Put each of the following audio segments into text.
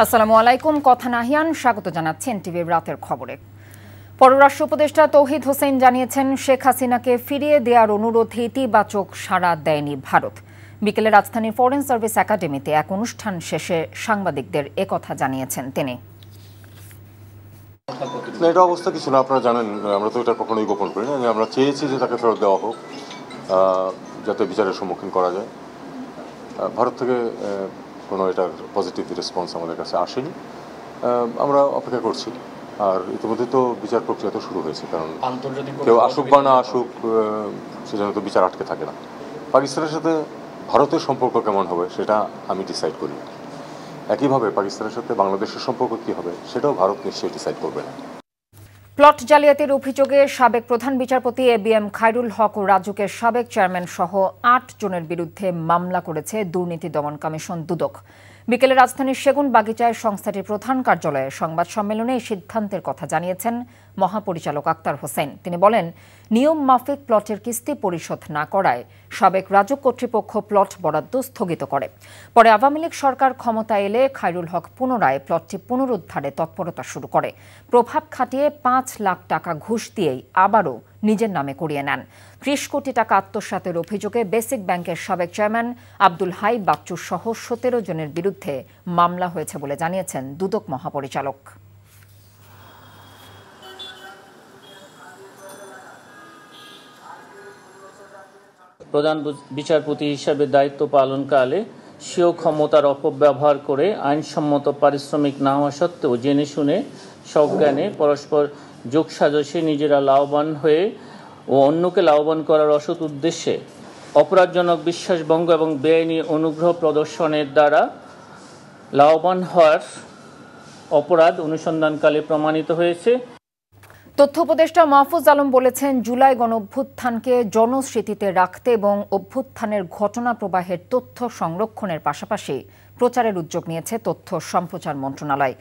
আসসালামু আলাইকুম। কথা নাহিয়ান স্বাগত জানাচ্ছেন টিভির রাতের খবরে। পররাষ্ট্র উপদেষ্টা তৌহিদ হোসেন জানিয়েছেন, শেখ হাসিনাকে ফিরিয়ে দেওয়ার অনুরোধে ইতিবাচক সাড়া দেয়নি ভারত। বিকেলে রাজধানীর ফরেন সার্ভিস একাডেমিতে এক অনুষ্ঠান শেষে সাংবাদিকদের একথা জানিয়েছেন তিনি। এটা অবস্থা কিছু না, আপনারা জানেন, আমরা তো এটা কখনোই গোপন করি না। আমরা চেয়েছি যে তাকে ফেরত দেওয়া হোক, যাতে বিচারের সম্মুখীন করা যায়। ভারত থেকে কোনো এটার পজিটিভ রেসপন্স আমাদের কাছে আসেনি। আমরা অপেক্ষা করছি। আর ইতিমধ্যে তো বিচার প্রক্রিয়া তো শুরু হয়েছে, কারণ কেউ আসুক বা না আসুক, সেজন্য তো বিচার আটকে থাকে না। পাকিস্তানের সাথে ভারতের সম্পর্ক কেমন হবে সেটা আমি ডিসাইড করি। একইভাবে পাকিস্তানের সাথে বাংলাদেশের সম্পর্ক কী হবে সেটাও ভারত নিশ্চয়ই ডিসাইড করবে না। প্লট জালিয়াতির অভিযোগে সাবেক প্রধান বিচারপতি এবিএম খায়রুল হক ও রাজুকের সাবেক চেয়ারম্যান সহ ৮ জনের বিরুদ্ধে মামলা করেছে দুর্নীতি দমন কমিশন দুদক। বিকেলে রাজধানীর সেগুন বাগিচায় সংস্থাটির প্রধান কার্যালয়ে সংবাদ সম্মেলনে এই সিদ্ধান্তের কথা জানিয়েছেন মহাপরিচালক আক্তার হোসেন। তিনি বলেন, নিয়ম মাফিক প্লটের কিস্তি পরিশোধ না করায় সাবেক রাজুক কর্তৃপক্ষ প্লট বরাদ্দ স্থগিত করে। পরে আওয়ামী লীগ সরকার ক্ষমতায় এলে খায়রুল হক পুনরায় প্লটটি পুনরুদ্ধারে তৎপরতা শুরু করে। প্রভাব খাটিয়ে ৫ লাখ টাকা ঘুষ দিয়েই আবারও নিজের নামে করিয়ে নেন। ৩০ কোটি টাকা আত্মসাতের অভিযোগে বেসিক ব্যাংকের সাবেক চেয়ারম্যান আব্দুল হাই বাচ্চু সহ ১৭ জনের বিরুদ্ধে মামলা হয়েছে বলে জানিয়েছেন দুদক মহাপরিচালক। প্রধান বিচারপতি হিসাবে দায়িত্ব পালনকালে স্বীয় ক্ষমতার অপব্যবহার করে আইনসম্মত পারিশ্রমিক না হওয়া সত্ত্বেও জেনে শুনে সজ্ঞানে পরস্পর যোগসাজশে নিজেরা লাভবান হয়ে ও অন্যকে লাভবান করার অসৎ উদ্দেশ্যে অপরাধজনক বিশ্বাসভঙ্গ এবং বেআইনি অনুগ্রহ প্রদর্শনের দ্বারা লাভবান হওয়ার অপরাধ অনুসন্ধানকালে প্রমাণিত হয়েছে। তথ্য উপদেষ্টা মাহফুজ আলম বলেছেন, জুলাই গণঅভ্যুত্থানকে জনস্মৃতিতে রাখতে এবং অভ্যুত্থানের ঘটনা প্রবাহের তথ্য সংরক্ষণের পাশাপাশি প্রচারের উদ্যোগ নিয়েছে তথ্য সম্প্রচার মন্ত্রণালয়।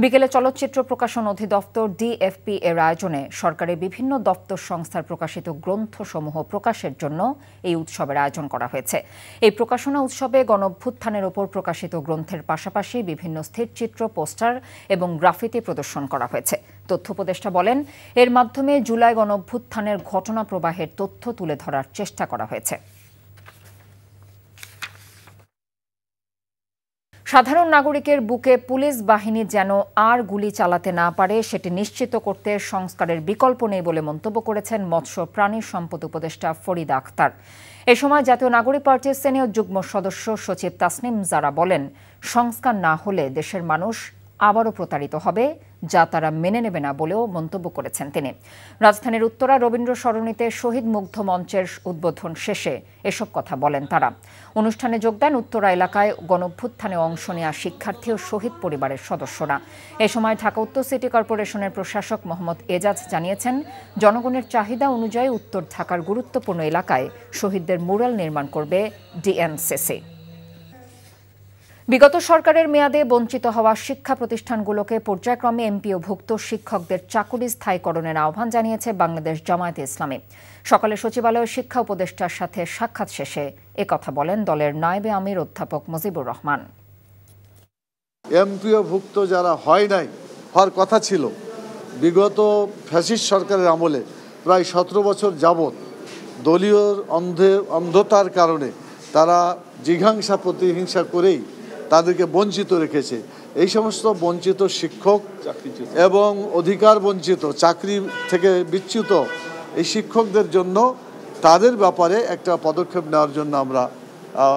বিকেলে চলচ্চিত্র প্রকাশন অধিদপ্তর ডিএফপি এর আয়োজনে সরকারের বিভিন্ন দপ্তর সংস্থার প্রকাশিত গ্রন্থসমূহ প্রকাশের জন্য এই উৎসবের আয়োজন করা হয়েছে। এই প্রকাশনা উৎসবে গণঅভ্যুত্থানের ওপর প্রকাশিত গ্রন্থের পাশাপাশি বিভিন্ন স্থিরচিত্র, পোস্টার এবং গ্রাফিতি প্রদর্শন করা হয়েছে। তথ্য উপদেষ্টা বলেন, এর মাধ্যমে জুলাই গণঅভ্যুত্থানের ঘটনা প্রবাহের তথ্য তুলে ধরার চেষ্টা করা হয়েছে। সাধারণ নাগরিকের বুকে পুলিশ বাহিনী যেন আর গুলি চালাতে না পারে সেটি নিশ্চিত করতে সংস্কারের বিকল্প নেই বলে মন্তব্য করেছেন মৎস্য প্রাণী সম্পদ উপদেষ্টা ফরিদা আক্তার। এ সময় জাতীয় নাগরিক পার্টির সিনিয়র যুগ্ম সদস্য সচিব তাসনিম জারা বলেন, সংস্কার না হলে দেশের মানুষ আবারও প্রতারিত হবে, যা তারা মেনে নেবে না বলেও মন্তব্য করেছেন তিনি। রাজধানীর উত্তরা রবীন্দ্র সরণিতে শহীদ মুগ্ধ মঞ্চের উদ্বোধন শেষে এসব কথা বলেন তারা। অনুষ্ঠানে যোগ দেন উত্তরা এলাকায় গণঅভ্যুত্থানে অংশ নেওয়া শিক্ষার্থী ও শহীদ পরিবারের সদস্যরা। এ সময় ঢাকা উত্তর সিটি কর্পোরেশনের প্রশাসক মোহাম্মদ এজাজ জানিয়েছেন, জনগণের চাহিদা অনুযায়ী উত্তর ঢাকার গুরুত্বপূর্ণ এলাকায় শহীদদের মুরাল নির্মাণ করবে ডিএনসিসি। বিগত সরকারের মেয়াদে বঞ্চিত হওয়া শিক্ষা প্রতিষ্ঠানগুলোকে পর্যায়ক্রমে এমপিওভুক্ত শিক্ষকদের চাকুরি স্থায়ীকরণের আহ্বান জানিয়েছে বাংলাদেশ জামায়াতে ইসলামী। সকালে সচিবালয়ে শিক্ষা উপদেষ্টার সাথে সাক্ষাৎ শেষে একথা বলেন দলের নায়েবে আমির অধ্যাপক মুজিবুর রহমান। এমপিওভুক্ত যারা হয় নাই, হওয়ার কথা ছিল, বিগত ফ্যাসিস্ট সরকারের আমলে প্রায় 17 বছর যাবৎ দলীয় অন্ধতার কারণে তারা জিঘাংসা প্রতিহিংসা করেই তাদেরকে বঞ্চিত রেখেছে। এই সমস্ত বঞ্চিত শিক্ষক এবং অধিকার বঞ্চিত, চাকরি থেকে বিচ্যুত এই শিক্ষকদের জন্য তাদের ব্যাপারে একটা পদক্ষেপ নেওয়ার জন্য আমরা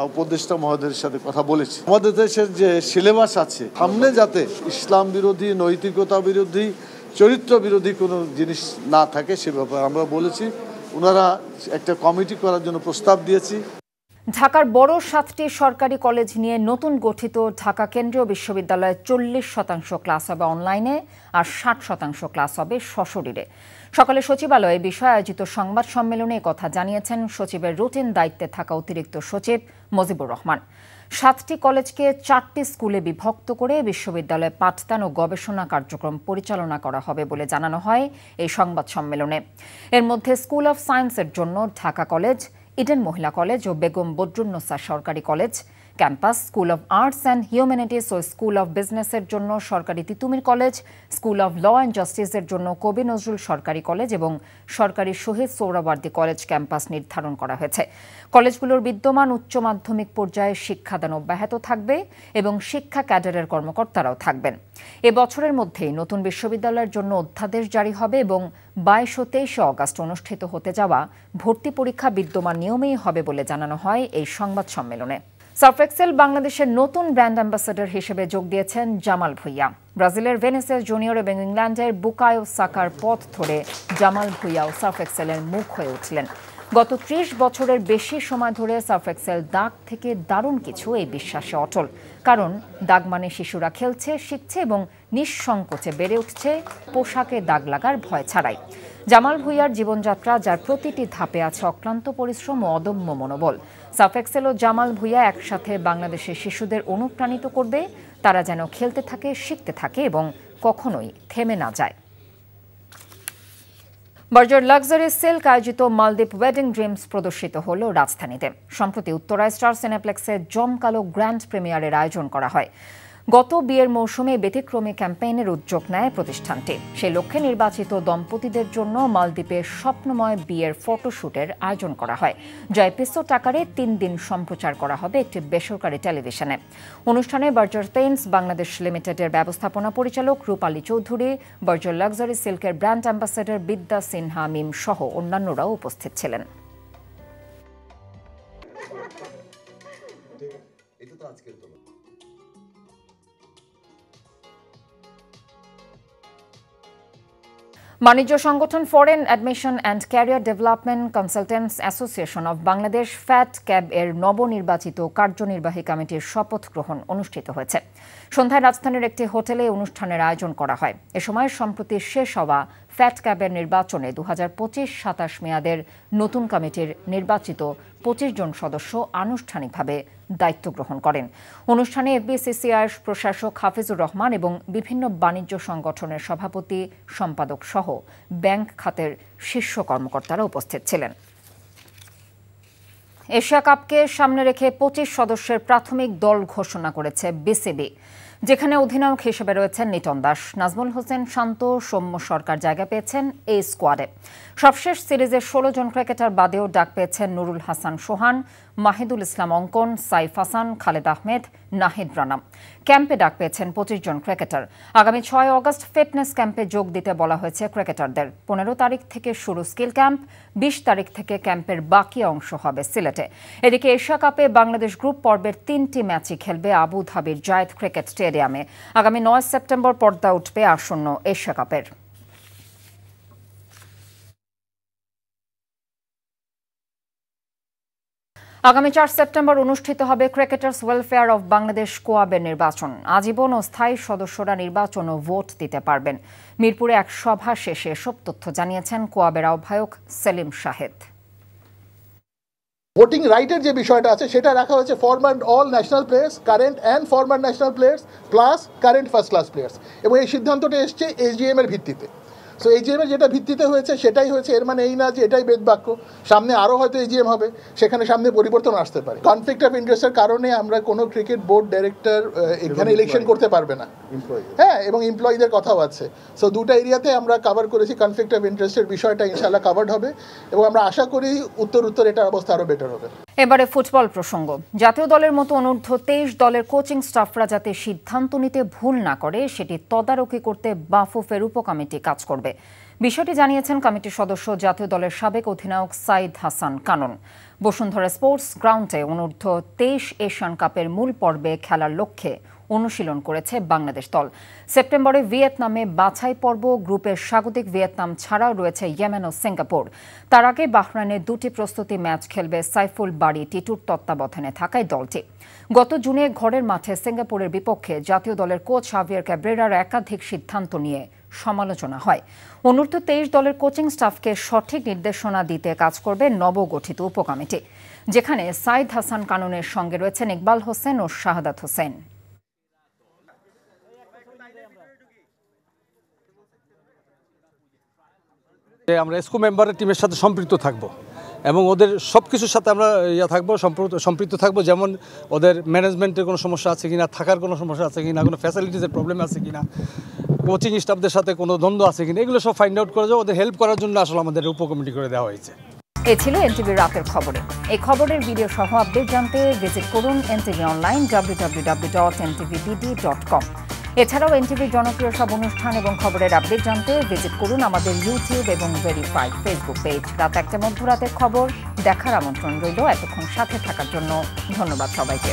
উপদেষ্টা মহোদয়ের সাথে কথা বলেছি। আমাদের দেশের যে সিলেবাস আছে, সামনে যাতে ইসলাম বিরোধী, নৈতিকতা বিরোধী, চরিত্র বিরোধী কোনো জিনিস না থাকে সে ব্যাপারে আমরা বলেছি। ওনারা একটা কমিটি করার জন্য প্রস্তাব দিয়েছি। ঢাকার বড় 7টি সরকারি কলেজ নিয়ে নতুন গঠিত ঢাকা কেন্দ্রীয় বিশ্ববিদ্যালয়ে 40% ক্লাস হবে অনলাইনে আর 60% ক্লাস হবে সশরীরে। সকালে সচিবালয়ে বিষয়ে আয়োজিত সংবাদ সম্মেলনে কথা জানিয়েছেন সচিবের রুটিন দায়িত্বে থাকা অতিরিক্ত সচিব মুজিবুর রহমান। 7টি কলেজকে 4টি স্কুলে বিভক্ত করে বিশ্ববিদ্যালয়ে পাঠদান ও গবেষণা কার্যক্রম পরিচালনা করা হবে বলে জানানো হয় এই সংবাদ সম্মেলনে। এর মধ্যে স্কুল অব সায়েন্সের জন্য ঢাকা কলেজ, ইডেন মহিলা কলেজ ও বেগম বদরুন্নেসা সরকারি college, campus, school of arts and humanities ও স্কুল অব বিজনেসের জন্য সরকারি Titumir college, school of law and জাস্টিসের জন্য কবি নজরুল সরকারি কলেজ এবং সরকারি শহীদ সোহরাওয়ার্দী কলেজ ক্যাম্পাস নির্ধারণ করা হয়েছে। কলেজগুলোর বিদ্যমান উচ্চ মাধ্যমিক পর্যায়ে শিক্ষাদান অব্যাহত থাকবে এবং শিক্ষা ক্যাডারের কর্মকর্তারাও থাকবেন। এ বছরের মধ্যেই নতুন বিশ্ববিদ্যালয়ের জন্য অধ্যাদেশ জারি হবে এবং 22 ও 23 অগাস্ট অনুষ্ঠিত হতে যাওয়া ভর্তি পরীক্ষা বিদ্যমান নিয়মেই হবে বলে জানানো হয় এই সংবাদ সম্মেলনে। সার্ফ এক্সেল বাংলাদেশের নতুন ব্র্যান্ড অ্যাম্বাসেডর হিসেবে যোগ দিয়েছেন জামাল ভুঁইয়া। ব্রাজিলের ভেনিসেস জুনিয়র এবং ইংল্যান্ডের বুকায়ো সাকার পথ ধরে জামাল ভুঁইয়াও সার্ফ এক্সেলের মুখ হয়ে উঠলেন। গত 30 বছরের বেশি সময় ধরে সার্ফ এক্সেল দাগ থেকে দারুণ কিছু এই বিশ্বাসে অটল। কারণ দাগ মানে শিশুরা খেলছে, শিখছে এবং নিঃসংকোচে বেড়ে উঠছে পোশাকে দাগ লাগার ভয় ছাড়াই। জামাল ভুঁইয়ার জীবনযাত্রা, যার প্রতিটি ধাপে আছে অক্লান্ত পরিশ্রম ও অদম্য মনোবল। সার্ফ এক্সেল ও জামাল ভুঁইয়া একসাথে বাংলাদেশের শিশুদের অনুপ্রাণিত করবে, তারা যেন খেলতে থাকে, শিখতে থাকে এবং কখনোই থেমে না যায়। বর্জর লাক্সারি সিল্ক আয়োজিত মালদ্বীপ ওয়েডিং ড্রিমস প্রদর্শিত হল রাজধানীতে। সম্প্রতি উত্তরায় স্টার সিনেপ্লেক্সে জমকালো গ্র্যান্ড প্রিমিয়ারের আয়োজন করা হয়। গত বিয়ের মৌসুমে ব্যতিক্রমী ক্যাম্পেইনের উদ্যোগ নেয় প্রতিষ্ঠানটি। সেই লক্ষ্যে নির্বাচিত দম্পতিদের জন্য মালদ্বীপে স্বপ্নময় বিয়ের ফটোশুটের আয়োজন করা হয়, যা এপিসোড আকারে 3 দিন সম্প্রচার করা হবে একটি বেসরকারি টেলিভিশনে। অনুষ্ঠানে বর্জর পেইন্টস বাংলাদেশ লিমিটেডের ব্যবস্থাপনা পরিচালক রূপালী চৌধুরী, বর্জর লাক্সারি সিল্কের ব্র্যান্ড অ্যাম্বাসেডর বিদ্যা সিনহা মিম সহ অন্যান্যরাও উপস্থিত ছিলেন। বাণিজ্য সংগঠন foreign admission and career development consultants association of Bangladesh fat cab এর নবনির্বাচিত কার্যনির্বাহী কমিটির শপথ গ্রহণ অনুষ্ঠিত হয়েছে। সন্ধ্যায় রাজধানীর একটি হোটেলে অনুষ্ঠানের আয়োজন করা হয়। এ সময় সম্প্রতি শেষ হওয়া ফ্যাট ক্যাবের নির্বাচনে 2025-27 মেয়াদের নতুন কমিটির নির্বাচিত 25 জন সদস্য আনুষ্ঠানিকভাবে দায়িত্ব গ্রহণ করেন। অনুষ্ঠানে এফবিসিসিআইর প্রশাসক হাফিজুর রহমান এবং বিভিন্ন বাণিজ্য সংগঠনের সভাপতি, সম্পাদক সহ ব্যাংক খাতের শীর্ষ কর্মকর্তারা উপস্থিত ছিলেন। এশিয়া কাপকে সামনে রেখে 25 সদস্যের প্রাথমিক দল ঘোষণা করেছে বিসিবি, যেখানে অধিনায়ক হিসেবে রয়েছেন লিটন দাস। নাজমুল হোসেন শান্ত, সৌম্য সরকার জায়গা পেয়েছেন এই স্কোয়াডে। সবশেষ সিরিজের 16 জন ক্রিকেটার বাদেও ডাক পেয়েছেন নুরুল হাসান সোহান, মাহিদুল ইসলাম অঙ্কন, সাইফ হাসান, খালেদ আহমেদ, নাহিদ রানা। ক্যাম্পে ডাক পেয়েছেন 25 জন ক্রিকেটার। আগামী 6 অগস্ট ফিটনেস ক্যাম্পে যোগ দিতে বলা হয়েছে ক্রিকেটারদের। 15 তারিখ থেকে শুরু স্কিল ক্যাম্প, 20 তারিখ থেকে ক্যাম্পের বাকি অংশ হবে সিলেটে। এদিকে এশিয়া কাপে বাংলাদেশ গ্রুপ পর্বের 3টি ম্যাচই খেলবে আবুধাবির জায়েদ ক্রিকেট স্টেডিয়ামে। আগামী 9 সেপ্টেম্বর পর্দা উঠবে আসন্ন এশিয়া কাপের। আগামী 4 সেপ্টেম্বর অনুষ্ঠিত হবে ক্রিকেটার্স ওয়েলফেয়ার অব বাংলাদেশ কোয়াবের নির্বাচন। আজীবন ও স্থায়ী সদস্যরা নির্বাচন ও ভোট দিতে পারবেন। মিরপুরে এক সভা শেষে এসব তথ্য জানিয়েছেন কোয়াবের আহ্বায়ক সেলিম শাহেদ। ভোটিং রাইটের যে বিষয়টা আছে সেটা রাখা হয়েছে former all national players, current and former national players plus current first class players, এবং এই সিদ্ধান্তটা এসছে এসজিএম এর ভিত্তিতে। সো এজিএম এর যেটা ভিত্তিতে হয়েছে সেটাই হয়েছে, এর মানে এই না যে এটাই বেদবাক্য। সামনে আরও হয়তো এজিএম হবে, সেখানে সামনে পরিবর্তন আসতে পারে। কনফ্লিক্ট অফ ইন্টারেস্টের কারণে আমরা কোনো ক্রিকেট বোর্ড ডাইরেক্টর এখানে ইলেকশন করতে পারবে না। হ্যাঁ, এবং এমপ্লয়ীদের কথাও আছে। সো দুটো এরিয়াতে আমরা কভার করেছি। কনফ্লিক্ট অফ ইন্টারেস্টের বিষয়টা ইনশাআল্লাহ কভার্ড হবে এবং আমরা আশা করি উত্তর এটার অবস্থা আরও বেটার হবে। এবারে ফুটবল প্রসঙ্গ। জাতীয় দলের মতো অনূর্ধ্ব 23 দলের কোচিং স্টাফরা যাতে সিদ্ধান্ত নিতে ভুল না করে সেটি তদারকি করতে বাফুফের উপকমিটি কাজ করবে। বিষয়টি জানিয়েছেন কমিটির সদস্য জাতীয় দলের সাবেক অধিনায়ক সাইদ হাসান কানন। বসুন্ধরা স্পোর্টস গ্রাউন্ডে অনূর্ধ্ব 23 এশিয়ান কাপের মূল পর্বে খেলার লক্ষ্যে অনুশীলন করেছে বাংলাদেশ দল। সেপ্টেম্বরে ভিয়েতনামে বাছাই পর্ব, গ্রুপের স্বাগতিক ভিয়েতনাম ছাড়াও রয়েছে ইয়েমেন ও সিঙ্গাপুর। তার আগে বাহরাইনে 2টি প্রস্তুতি ম্যাচ খেলবে সাইফুল বাড়ি টিটুর তত্ত্বাবধানে থাকায় দলটি। গত জুনে ঘরের মাঠে সিঙ্গাপুরের বিপক্ষে জাতীয় দলের কোচ হাভিয়ার ক্যাব্রেরার একাধিক সিদ্ধান্ত নিয়ে সমালোচনা হয়। অনূর্ধ্ব 23 দলের কোচিং স্টাফকে সঠিক নির্দেশনা দিতে কাজ করবে নবগঠিত উপকমিটি, যেখানে সাইদ হাসান কাননের সঙ্গে রয়েছেন ইকবাল হোসেন ও শাহাদাত হোসেন। আমরা এসকো মেম্বারের টিমের সাথে সম্পৃক্ত থাকব এবং ওদের সব কিছুর সাথে আমরা থাকবো, সম্পৃক্ত থাকবো, যেমন ওদের ম্যানেজমেন্টের কোনো সমস্যা আছে কিনা, থাকার কোনো সমস্যা আছে কিনা, কোনো ফ্যাসিলিটিসের প্রবলেম আছে কিনা, কোচিং স্টাফদের সাথে কোনো দ্বন্দ্ব আছে কিনা, এগুলো সব ফাইন্ড আউট করে যাবো। ওদের হেল্প করার জন্য আসলে আমাদের উপকমিটি করে দেওয়া হয়েছে। এ ছিল এনটিভি রাতের খবরে। এই খবরের ভিডিও সহ আপডেট জানতে ভিজিট করুন এনটিভি অনলাইন www.ntvbd.com। এছাড়াও এনটিভির জনপ্রিয় সব অনুষ্ঠান এবং খবরের আপডেট জানতে ভিজিট করুন আমাদের ইউটিউব এবং ভেরিফাইড ফেসবুক পেজ। রাত 1টা মধ্যরাতের খবর দেখার আমন্ত্রণ রইল। এতক্ষণ সাথে থাকার জন্য ধন্যবাদ সবাইকে।